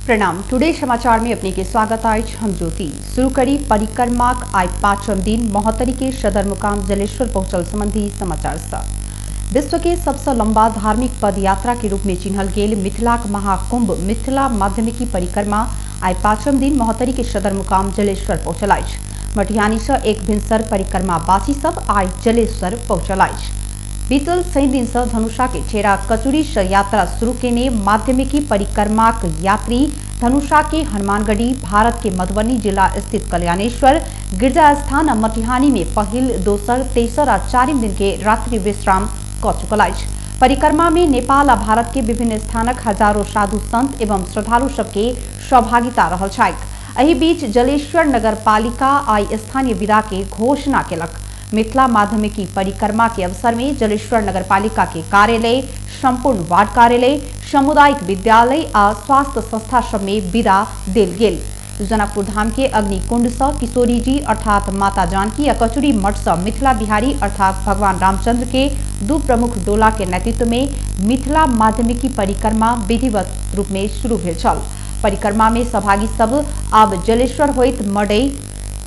प्रणाम। टुडे समाचार में अपने के स्वागत आज हम ज्योति शुरू करी परिक्रमा आज 5वां दिन महोत्तरी के सदर मुकाम जलेश्वर पहुंचल संबंधी समाचार सा। विश्व के सबसे लंबा धार्मिक पद यात्रा के रूप में चिन्हल गेल मिथिलाक महाकुंभ मिथिला माध्यमिकी परिक्रमा आज 5वां दिन महोत्तरी के सदर मुकाम जलेश्वर पहुंचल अछि। मटिहानी से एक भिनसर परिक्रमावासी सब आज जलेश्वर पहुंचल अछि। बीतल 6 दिन से धनुषा के छेरा कचुरी से यात्रा शुरू केने माध्यमिकी परिक्रमा यात्री धनुषा के हनुमानगढ़ी भारत के मधुबनी जिला स्थित कल्याणेश्वर गिरजा स्थान और मटिहानी में पहिल दोसर तेसर और 4 दिन के रात्रि विश्राम क चुकल अछि। परिक्रमा में नेपाल और भारत के विभिन्न स्थानक हजारों साधु संत एवं श्रद्धालु सबके सहभागिता रहल छथि। एहि बीच जलेश्वर नगर पालिका आई स्थानीय विदा के घोषणा केलक। मिथिला माध्यमिकी परिक्रमा के अवसर में जलेश्वर नगर पालिका के कार्यालय संपूर्ण वार्ड कार्यालय सामुदायिक विद्यालय और स्वास्थ्य संस्था सब में विदा देल गेल। जनकपुर धाम के अग्निकुंड से किशोरी जी अर्थात माता जानकी और कचुरी मठ से मिथिला बिहारी अर्थात भगवान रामचंद्र के दो प्रमुख डोला के नेतृत्व में मिथिला माध्यमिकी परिक्रमा विधिवत रूप में शुरू भेल छल। परिक्रमा में सहभागी सब अब जलेश्वर होइत मडई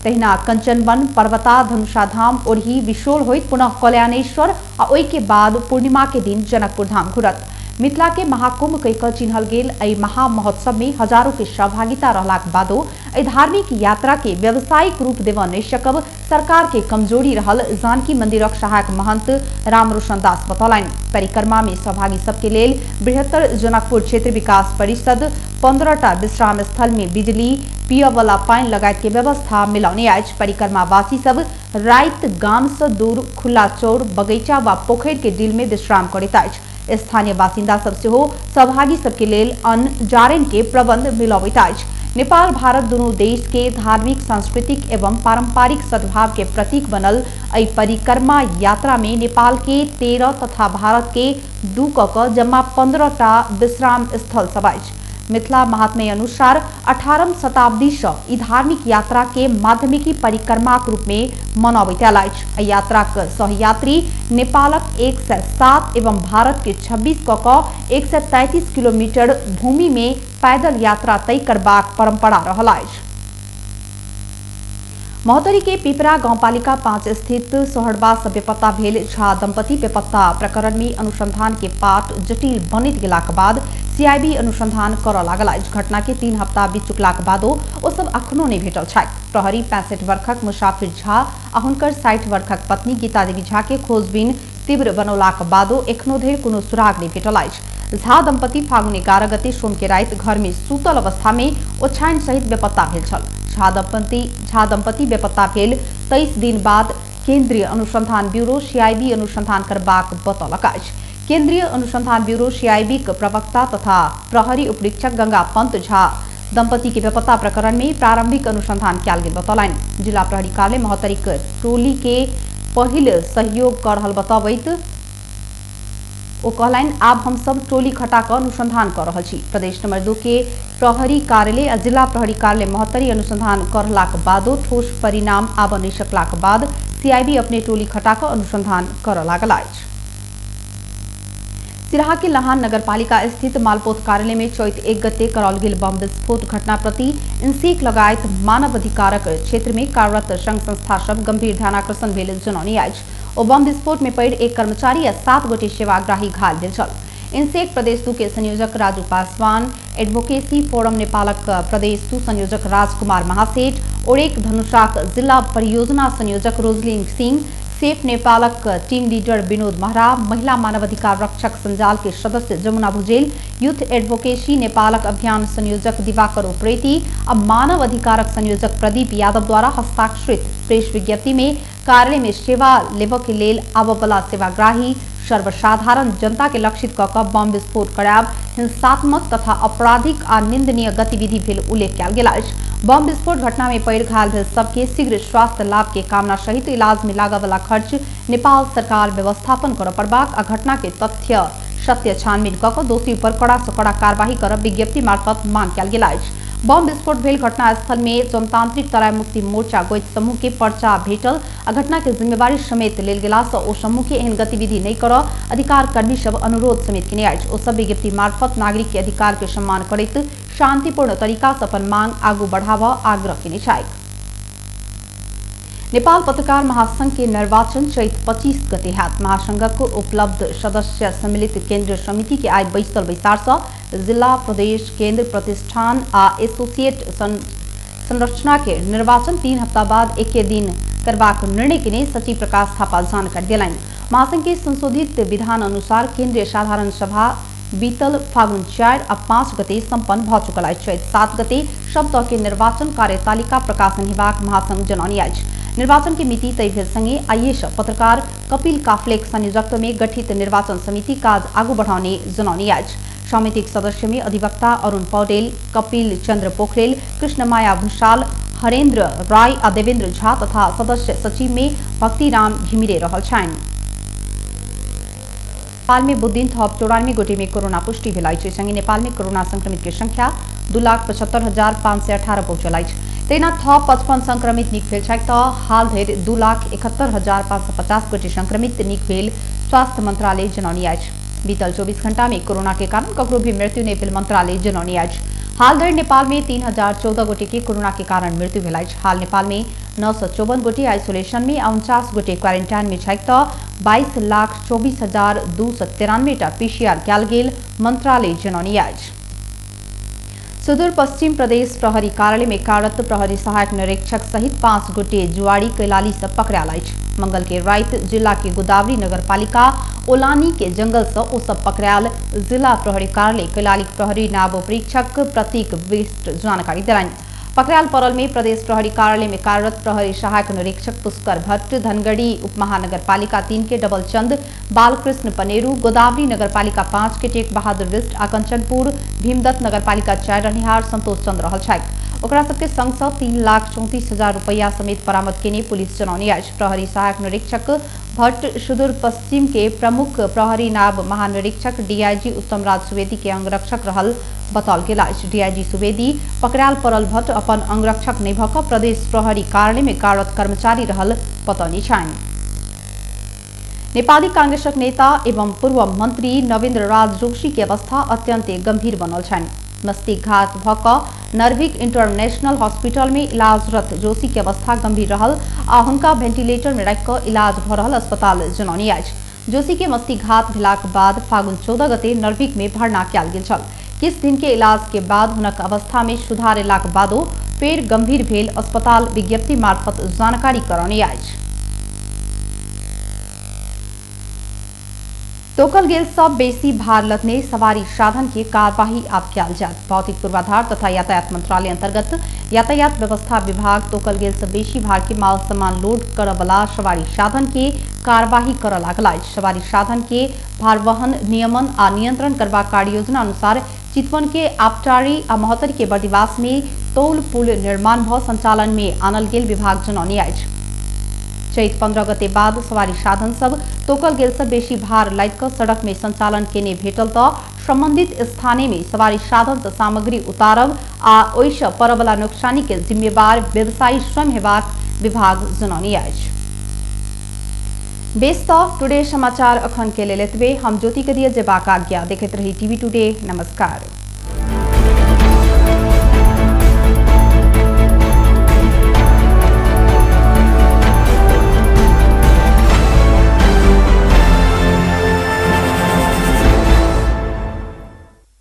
तहिना कंचनवन पर्वता धनुषा धाम ओढ़ी विशोल होइत पुनः कल्याणेश्वर और ओई के बाद पूर्णिमा के दिन जनकपुर धाम घुरत। मिथिला के महाकुंभ कहिक चिन्हल गेल एहि महा महोत्सव में हजारों के सहभागिता रहलाक बादो एहि धार्मिक यात्रा के व्यावसायिक रूप देवा नहीं सकब सरकार के कमजोरी रहल जानकी मंदिरक सहायक महंत रामरोशन दास बतौलनि। परिक्रमा में सहभागी सबके लेल बृहत्तर जनकपुर क्षेत्र विकास परिषद 15टा विश्राम स्थल में बिजली पिय वाला पानी लगायत के व्यवस्था मिलौने आज। परिक्रमावासी सब राइत गाम से दूर खुला चौर बगीचा व पोखर के डिल में विश्राम करैत अछि। स्थानीय बासिंदा सब सेहो सहभागी सबके लेल अन्न जारनि के प्रबंध मिलौबैत अछि। नेपाल भारत दोनों देश के धार्मिक सांस्कृतिक एवं पारंपरिक सद्भाव के प्रतीक बनल एहि परिक्रमा यात्रा में नेपाल के 13 तथा भारत के 2 क जम्मा 15टा विश्राम स्थल सब अछि। मिथिला महात्म्य अनुसार 18वीं शताब्दी से ई धार्मिक यात्रा के माध्यमिकी परिक्रमा के रूप में मनाबैत आयल अछि। यात्रा के सहयात्री नेपालक 107 एवं भारत के 26 क 133 किलोमीटर भूमि में पैदल यात्रा तय करबाक परंपरा रहल अछि। महोत्तरी के पिपरा गांवपालिका 5 स्थित सोहरबा से बेपत्ता भेल झा दंपति बेपत्ता प्रकरण में अनुसंधान के पाट जटिल बनैत गेलाक बाद सीआईबी अनुसंधान करऽ लागल अछि। घटना के 3 हफ्ता बीत चुकलाक बादो ओ सब अखनो नहीं भेटल छथि। प्रहरी 65 वर्षक मुसाफिर झा आ हुनकर 60 वर्षक पत्नी गीता देवी झा के खोजबीन तीव्र बनौलाक बादो एखनो धरि कोनो सुराग नहीं भेटल अछि। झा दंपति फागुन 11 गते सोम के राति घर में सुतल अवस्था में ओछाइन सहित बेपत्ता भेल छल। झा दंपति बेपत्ता भेल 23 दिन बाद केंद्रीय अनुसंधान ब्यूरो सीआईबी अनुसंधान करबाक बतौलक अछि। केंद्रीय अनुसंधान ब्यूरो सीआईबी के प्रवक्ता तथा प्रहरी उपरीक्षक गंगा पंत झा दंपति के बेपत्ता प्रकरण में प्रारंभिक अनुसंधान कयल गेल बतौलनि। जिला प्रहरी कार्यालय महोत्तरी के टोली के पहिल सहयोग कर रहल बतबैत ओ कहलनि आब हम सब टोली खटा कर अनुसंधान कर रहल छी। प्रदेश नंबर 2 के प्रहरी कार्यालय आ जिला प्रहरी कार्यालय महोत्तरी अनुसंधान करलाक बादो ठोस परिणाम आब नहीं सकलाक बाद सीआईबी अपने टोली खटा कर अनुसंधान कर लागल अछि। सिराहा के लहान नगरपालिका स्थित मालपोत कार्यालय में चैत 1 गते करल गेल बम विस्फोट घटना प्रति इंसेक लगायत मानवाधिकारक क्षेत्र में कार्यरत संघ संस्था सब गंभीर ध्यानाकर्षण भेल जनौने अछि। ओ बम विस्फोट में पड़ि एक कर्मचारी आ 7 गोटे सेवाग्राही घायल भेल छल। इंसेक प्रदेश 2 के संयोजक राजू पासवान, एडवोकेसी फोरम नेपालक प्रदेश 2 संयोजक राजकुमार महासेठ और एक धनुषाक जिला परियोजना संयोजक रोजलिन सिंह, सेफ नेपालक टीम लीडर विनोद महरा, महिला मानवाधिकार रक्षक संजाल के सदस्य जमुना भुजेल, यूथ एडवोकेसी नेपालक अभियान संयोजक दिवाकर उप्रेती और मानव अधिकारक संयोजक प्रदीप यादव द्वारा हस्ताक्षरित प्रेस विज्ञप्ति में कार्यालय में सेवा लेबऽ के लेल आबऽवला सेवाग्राही सर्वसाधारण जनता के लक्षित कऽ कऽ बम विस्फोट करायब हिंसात्मक तथा आपराधिक आ निंदनीय गतिविधि भेल उल्लेख कयल गेल अछि। बम विस्फोट घटना में पड़ि घायल भेल सबके शीघ्र स्वास्थ्य लाभ के कामना सहित इलाज में लागऽ वाला खर्च नेपाल सरकार व्यवस्थापन करऽ पड़बाक आ घटना के तथ्य सत्य छानबीन कऽ कऽ दोषी पर कड़ा से कड़ा कार्रवाई करब विज्ञप्ति मार्फत मांग कयल गेल अछि। बम विस्फोट भेल घटनास्थल में जनतांत्रिक तराई मुक्ति मोर्चा गोइच समूह के पर्चा भेटल आ घटना के जिम्मेवारी समेत लेल गेला सँ ओ समूह के एहन गतिविधि नहीं कर अधिकार कर्मी सब अनुरोध समेत केने अछि। ओ सब विज्ञप्ति मार्फत नागरिक के अधिकार के सम्मान करैत शांतिपूर्ण तरीका से अपन मांग आगू बढ़ावा आग्रह केने छथि। नेपाल पत्रकार महासंघ के निर्वाचन चैत 25 गते हैत। महासंघक उपलब्ध सदस्य सम्मिलित केंद्रीय समिति के आय बैसल बैसार से जिला प्रदेश केंद्र प्रतिष्ठान आ एसोसिएट संरचना के निर्वाचन 3 हफ्ता बाद एक दिन करबाक निर्णय के सचिव प्रकाश थापा जानकारी दिलाइन। महासंघ के संशोधित विधान अनुसार केंद्रीय साधारण सभा बीतल फागुन 4 आ 5 गते संपन्न भ चुकल अछि। चैत 7 गते सब तह के निर्वाचन कार्यतालिका प्रकाशन हेबाक महासंघ जनौने अछि। निर्वाचन की मिति तय भेल संगे आइएस पत्रकार कपिल काफ्लेक संयोजकत्व में गठित निर्वाचन समिति काज आगू बढ़ाने जनौने अछि। समितिक सदस्य में अधिवक्ता अरुण पौडेल, कपिल चंद्र पोखरेल, कृष्णमाया भूषाल, हरेंद्र राय आ देवेंद्र झा तथा सदस्य सचिव में भक्तिराम घिमिरे रहल छन्। नेपाल में बुध दिन थप 94 गोटे में कोरोना पुष्टि भेल अछि। संगे नेपाल में कोरोना संक्रमित की संख्या 2,75,518 पहुंचल अछि। तेना थप 55 संक्रमित निक भेल छथि तऽ हाल धरि 2,71,550 गोटे संक्रमित निक भेल स्वास्थ्य मंत्रालय जनौने अछि। बीतल 24 घंटा में कोरोना के कारण ककरो भी मृत्यु नहीं भेल मंत्रालय जनौने अछि। हाल धरि नेपाल में 3,014 गोटे के कोरोना के कारण मृत्यु भेल अछि। हाल नेपाल में 954 गोटे आइसोलेशन में 49 गोटे क्वारेंटाइन में छथि तऽ 22,24,293 पीसीआर कयल गेल मंत्रालय जनौने अछि। सुदूर पश्चिम प्रदेश प्रहरी कार्यालय में कार्यरत प्रहरी सहायक निरीक्षक सहित 5 गोटे जुआड़ी कैलाली से पकड़ायल अछि। मंगल के रात जिला के गोदावरी नगरपालिका ओलानी के जंगल से ओ सब पकड़ायल जिला प्रहरी कार्यालय कैलाली प्रहरी नायब परीक्षक प्रतीक बिष्ट जानकारी दिलाइन। पकड़ायल परल में प्रदेश प्रहरी कार्यालय में कार्यरत प्रहरी सहायक निरीक्षक पुष्कर भट्ट, धनगढ़ी उपमहानगरपालिका 3 के डबल चंद, बालकृष्ण पनेरू, गोदावरी नगरपालिका 5 के टेक बहादुर बिष्ट आ कंचनपुर भीमदत्त नगरपालिका 4 रहनिहार संतोष चंद्र रहल छथि। ओकरा सबके संग सँ 3,34,000 रुपया समेत बरामद केने पुलिस जनौने अछि। प्रहरी सहायक निरीक्षक भट्ट सुदूर पश्चिम के प्रमुख प्रहरी नायब महानिरीक्षक डीआईजी उत्तम राज सुवेदी के अंगरक्षक रहल बताओल गेल अछि। डीआईजी सुवेदी पकड़ायल परल भट्ट अपन अंगरक्षक नहीं भऽ कऽ प्रदेश प्रहरी कार्यालय में कार्यरत कर्मचारी रहल बतौने छनि। नेपाली कांग्रेसक नेता एवं पूर्व मंत्री नवेंद्र राज जोशी की अवस्था अत्यंत गंभीर बनल छनि। मस्तिष्कघात भऽ कऽ नर्भिक इंटरनेशनल हॉस्पिटल में इलाजरत जोशी की अवस्था गंभीर रहल आ हुनका वेंटिलेटर में राखि कऽ इलाज भऽ रहल अस्पताल जनौने अछि। जोशी के मस्तिष्कघात भेलाक बाद फागुन 14 गते नर्भिक में भर्ना कयल गेल छल। किछ दिन के इलाज के बाद हुनक अवस्था में सुधार एलाक बादो फेर गंभीर भेल अस्पताल विज्ञप्ति मार्फत जानकारी करौने अछि। तोकल गेल सब बेसी भार लदने सवारी साधन की कार्यवाही आब कयल जायत। भौतिक पूर्वाधार तथा यातायात मंत्रालय अंतर्गत यातायात व्यवस्था विभाग तोकल गेल सब बेसी भार के माल सामान लोड करय वाला सवारी साधन के कार्यवाही करऽ लागल अछि। सवारी साधन के भार वहन नियमन आ नियंत्रण करबाक कार्य योजना अनुसार चितवन के आपटारी आ महोत्तरी के बर्दिवास में तौल पुल निर्माण भ संचालन में आनल गेल विभाग जनौने अछि। चैत 15 गते बाद सवारी साधन सब तोकल गेल सब बेसी भार लादि कऽ सड़क में संचालन केने भेटल तऽ संबंधित स्थाने में सवारी साधन सँ सामग्री उतारब आ ओहिसँ पड़य वाला नुकसानी के जिम्मेवार व्यवसायी स्वयं हेबाक विभाग जनौने अछि। बेस टुडे समाचार अखन के लेल एतबे। हम ज्योति के दिए जेबाक आज्ञा। देखैत रही टीवी टुडे। नमस्कार।